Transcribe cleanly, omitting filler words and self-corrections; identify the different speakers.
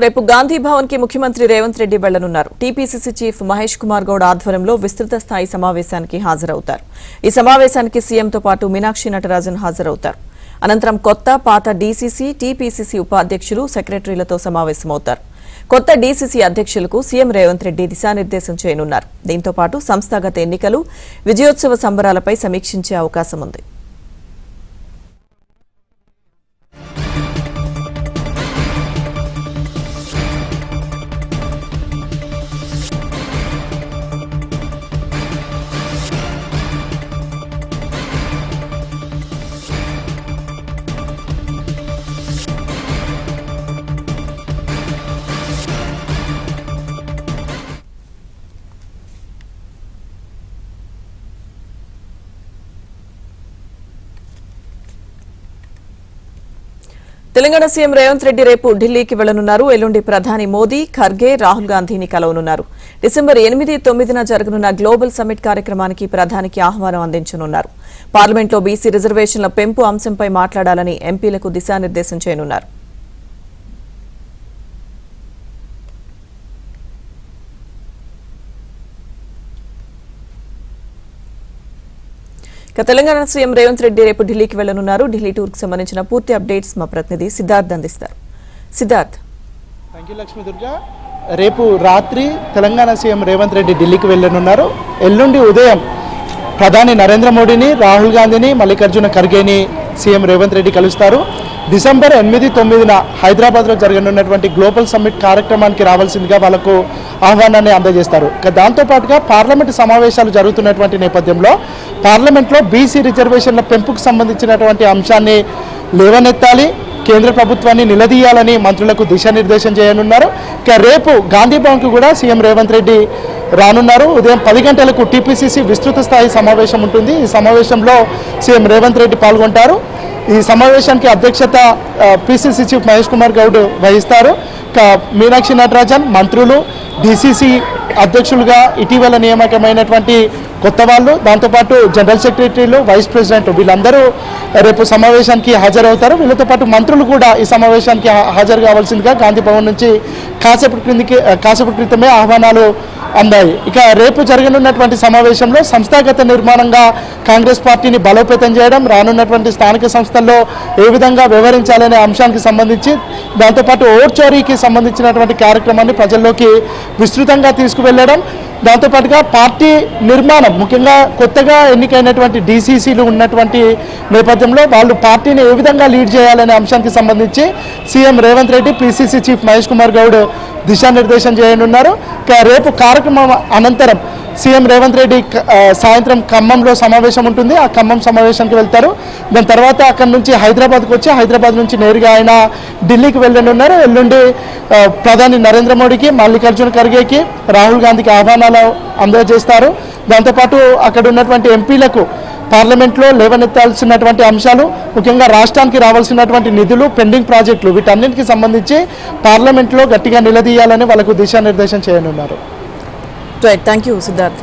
Speaker 1: రేపు గాంధీ భవన్ కి ముఖ్యమంత్రి రేవంత్ రెడ్డి వెళ్లనున్నారు. టీపీసీసీ చీఫ్ మహేష్ కుమార్ గౌడ్ ఆధ్వర్యంలో విస్తృత స్థాయి సమావేశానికి హాజరవుతారు. ఈ సమావేశానికి సీఎంతో పాటు మీనాక్షి నటరాజన్ హాజరవుతారు. అనంతరం కొత్త పాత డీసీసీ, టీపీసీసీ ఉపాధ్యక్షులు, సెక్రటరీలతో సమావేశమవుతారు. కొత్త డీసీసీ అధ్యక్షులకు సీఎం రేవంత్ రెడ్డి దిశానిర్దేశం చేయనున్నారు. దీంతో పాటు సంస్థాగత ఎన్నికలు, విజయోత్సవ సంబరాలపై సమీక్షించే అవకాశం ఉంది. తెలంగాణ సీఎం రేవంత్ రెడ్డి రేపు ఢిల్లీకి వెళ్లనున్నారు. ఎల్లుండి ప్రధాని మోదీ, ఖర్గే, రాహుల్ గాంధీని కలవనున్నారు. డిసెంబర్ 8, 9న జరగనున్న గ్లోబల్ సమ్మిట్ కార్యక్రమానికి ప్రధానికి ఆహ్వానం అందించనున్నారు. పార్లమెంట్లో బీసీ రిజర్వేషన్ల పెంపు అంశంపై మాట్లాడాలని ఎంపీలకు దిశానిర్దేశం చేయనున్నారు. తెలంగాణ సీఎం రేవంత్ రెడ్డి రేపు ఢిల్లీకి వెళ్లనున్నారు. ఢిల్లీ టూర్ కు సంబంధించిన పూర్తి అప్డేట్స్ మా ప్రతినిధి సిద్ధార్థ్ అందిస్తారు. సిద్ధార్థ్.
Speaker 2: Thank you Lakshmi Durga. రేపు రాత్రి తెలంగాణ సీఎం రేవంత్ రెడ్డి ఢిల్లీకి వెళ్లనున్నారు. ఎల్లుండి ఉదయం ప్రధాని నరేంద్ర మోడీని, రాహుల్ గాంధీని, మల్లికార్జున ఖర్గేని సీఎం రేవంత్ రెడ్డి కలుస్తారు. డిసెంబర్ 8, 9న హైదరాబాద్లో జరగనున్నటువంటి గ్లోబల్ సమ్మిట్ కార్యక్రమానికి రావాల్సిందిగా వాళ్ళకు ఆహ్వానాన్ని అందజేస్తారు. దాంతోపాటుగా పార్లమెంటు సమావేశాలు జరుగుతున్నటువంటి నేపథ్యంలో పార్లమెంట్లో బీసీ రిజర్వేషన్ల పెంపుకు సంబంధించినటువంటి అంశాన్ని లేవనెత్తాలి, కేంద్ర ప్రభుత్వాన్ని నిలదీయాలని మంత్రులకు దిశానిర్దేశం చేయనున్నారు. రేపు గాంధీ భవన్కు కూడా సీఎం రేవంత్ రెడ్డి రానున్నారు. ఉదయం 10 గంటలకు టీపీసీసీ విస్తృత స్థాయి సమావేశం ఉంటుంది. ఈ సమావేశంలో సీఎం రేవంత్ రెడ్డి పాల్గొంటారు. ఈ సమావేశానికి అధ్యక్షత పీసీసీ చీఫ్ మహేష్ కుమార్ గౌడ్ వహిస్తారు. మీనాక్షి నటరాజన్, మంత్రులు, డీసీసీ అధ్యక్షులుగా ఇటీవల నియామకమైనటువంటి కొత్త వాళ్ళు, దాంతోపాటు జనరల్ సెక్రటరీలు, వైస్ ప్రెసిడెంట్ వీళ్ళందరూ రేపు సమావేశానికి హాజరవుతారు. వీళ్ళతో పాటు మంత్రులు కూడా ఈ సమావేశానికి హాజరు కావాల్సిందిగా గాంధీ భవన్ నుంచి కాసేపటి క్రితమే ఆహ్వానాలు అందాయి. ఇక రేపు జరగనున్నటువంటి సమావేశంలో సంస్థాగత నిర్మాణంగా కాంగ్రెస్ పార్టీని బలోపేతం చేయడం, రానున్నటువంటి స్థానిక సంస్థల్లో ఏ విధంగా వ్యవహరించాలనే అంశానికి సంబంధించి, దాంతోపాటు ఓట్ చోరీకి సంబంధించినటువంటి కార్యక్రమాన్ని ప్రజల్లోకి విస్తృతంగా తీసుకువెళ్ళడం, దాంతోపాటుగా పార్టీ నిర్మాణం, ముఖ్యంగా కొత్తగా ఎన్నికైనటువంటి డీసీసీలు ఉన్నటువంటి నేపథ్యంలో వాళ్ళు పార్టీని ఏ విధంగా లీడ్ చేయాలనే అంశానికి సంబంధించి CM Revanth Reddy, PCC chief Mahesh Kumar Goud దిశానిర్దేశం చేయనున్నారు. రేపు కార్యక్రమం అనంతరం సీఎం రేవంత్ రెడ్డి సాయంత్రం ఖమ్మంలో సమావేశం ఉంటుంది. ఆ ఖమ్మం సమావేశానికి వెళ్తారు. దాని తర్వాత అక్కడి నుంచి హైదరాబాద్కు వచ్చి హైదరాబాద్ నుంచి నేరుగా ఆయన ఢిల్లీకి వెళ్ళనున్నారు. ఎల్లుండి ప్రధాని నరేంద్ర మోడీకి, మల్లికార్జున ఖర్గేకి, రాహుల్ గాంధీకి ఆహ్వానాలు అందజేస్తారు. దాంతోపాటు అక్కడ ఉన్నటువంటి ఎంపీలకు పార్లమెంట్లో లేవనెత్తాల్సినటువంటి అంశాలు, ముఖ్యంగా రాష్ట్రానికి రావాల్సినటువంటి నిధులు, పెండింగ్ ప్రాజెక్టులు, వీటన్నింటికి సంబంధించి పార్లమెంట్లో గట్టిగా నిలదీయాలని వాళ్ళకు దిశానిర్దేశం చేయనున్నారు.
Speaker 1: Thank you Siddharth.